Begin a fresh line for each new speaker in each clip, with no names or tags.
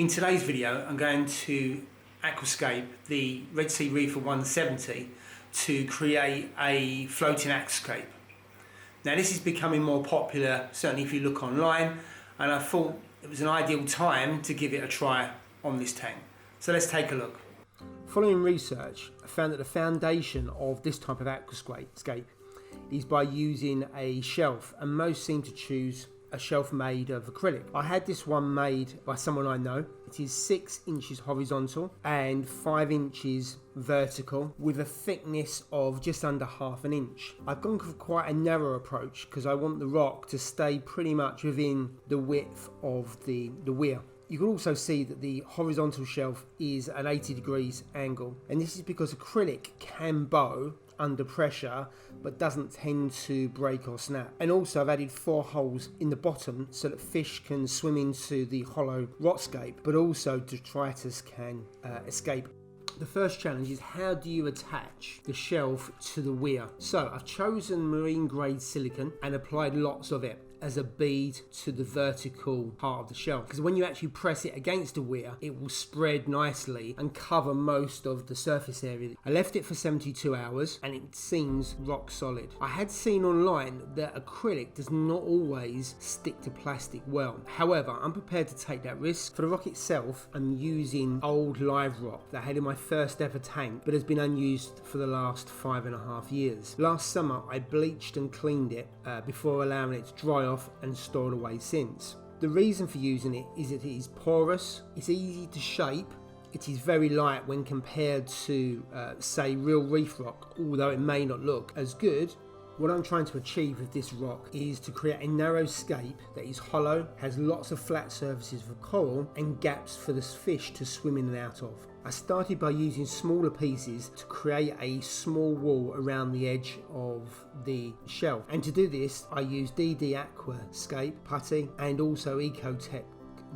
In today's video, I'm going to aquascape the Red Sea Reefer 170 to create a floating aquascape. Now this is becoming more popular, certainly if you look online, and I thought it was an ideal time to give it a try on this tank. So let's take a look. Following research, I found that the foundation of this type of aquascape is by using a shelf, and most seem to choose a shelf made of acrylic. I had this one made by someone I know. It is 6 inches horizontal and 5 inches vertical with a thickness of just under ½ an inch. I've gone for quite a narrow approach because I want the rock to stay pretty much within the width of the weir. You can also see that the horizontal shelf is at 80 degrees angle, and this is because acrylic can bow under pressure but doesn't tend to break or snap. And also I've added 4 holes in the bottom so that fish can swim into the hollow rockscape, but also detritus can escape. The first challenge is, how do you attach the shelf to the weir? So I've chosen marine grade silicone and applied lots of it as a bead to the vertical part of the shelf, because when you actually press it against the weir, it will spread nicely and cover most of the surface area. I left it for 72 hours and it seems rock solid. I had seen online that acrylic does not always stick to plastic well. However, I'm prepared to take that risk. For the rock itself, I'm using old live rock that I had in my first ever tank but has been unused for the last 5.5 years. Last summer I bleached and cleaned it before allowing it to dry off and stored away since. The reason for using it is that it is porous, it's easy to shape, it is very light when compared to say real reef rock, although it may not look as good. What I'm trying to achieve with this rock is to create a narrow scape that is hollow, has lots of flat surfaces for coral and gaps for the fish to swim in and out of. I started by using smaller pieces to create a small wall around the edge of the shelf, and to do this I used DD Aquascape putty and also Ecotech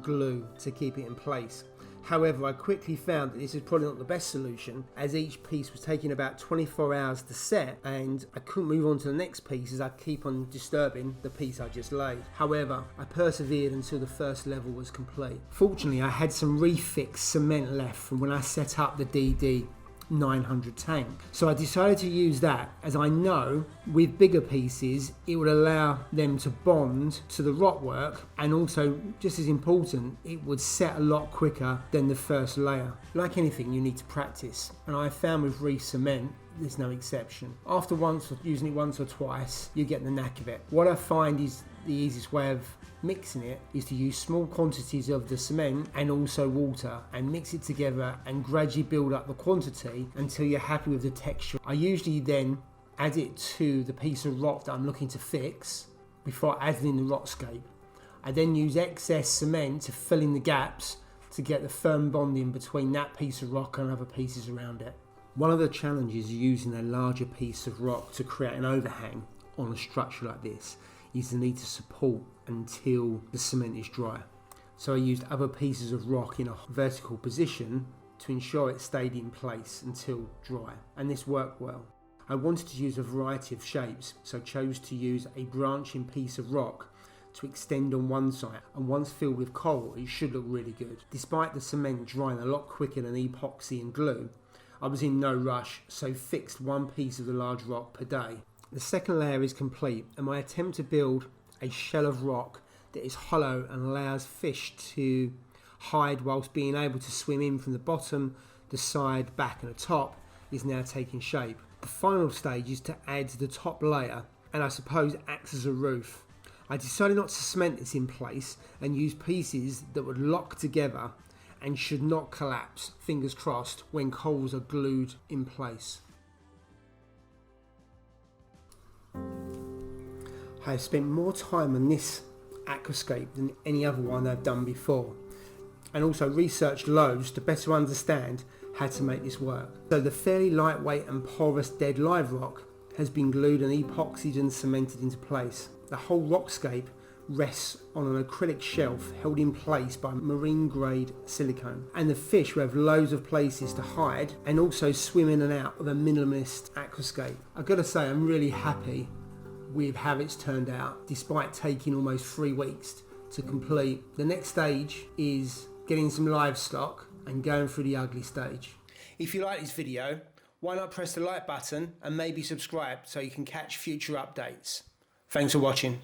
glue to keep it in place. However, I quickly found that this is probably not the best solution, as each piece was taking about 24 hours to set and I couldn't move on to the next piece as I keep on disturbing the piece I just laid. However, I persevered until the first level was complete. Fortunately, I had some refix cement left from when I set up the DD 900 tank, so I decided to use that, as I know with bigger pieces it would allow them to bond to the rock work, and also, just as important, it would set a lot quicker than the first layer. Like anything, you need to practice, and I found with reef cement there's no exception. After using it once or twice, you get the knack of it. What I find is the easiest way of mixing it is to use small quantities of the cement and also water and mix it together and gradually build up the quantity until you're happy with the texture. I usually then add it to the piece of rock that I'm looking to fix before adding in the rockscape. I then use excess cement to fill in the gaps to get the firm bonding between that piece of rock and other pieces around it. One of the challenges using a larger piece of rock to create an overhang on a structure like this is the need to support until the cement is dry. So I used other pieces of rock in a vertical position to ensure it stayed in place until dry, and this worked well. I wanted to use a variety of shapes, so chose to use a branching piece of rock to extend on one side, and once filled with coral it should look really good. Despite the cement drying a lot quicker than epoxy and glue, I was in no rush, so fixed one piece of the large rock per day. The second layer is complete, and my attempt to build a shell of rock that is hollow and allows fish to hide whilst being able to swim in from the bottom, the side, back and the top is now taking shape. The final stage is to add the top layer, and I suppose acts as a roof. I decided not to cement this in place and use pieces that would lock together and should not collapse, fingers crossed, when corals are glued in place. I have spent more time on this aquascape than any other one I've done before, and also researched loads to better understand how to make this work. So the fairly lightweight and porous dead live rock has been glued and epoxied and cemented into place. The whole rockscape rests on an acrylic shelf held in place by marine grade silicone, and the fish will have loads of places to hide and also swim in and out of a minimalist aquascape. I've got to say, I'm really happy with how it's turned out, despite taking almost 3 weeks to complete. The next stage is getting some livestock and going through the ugly stage. If you like this video, why not press the like button and maybe subscribe so you can catch future updates. Thanks for watching.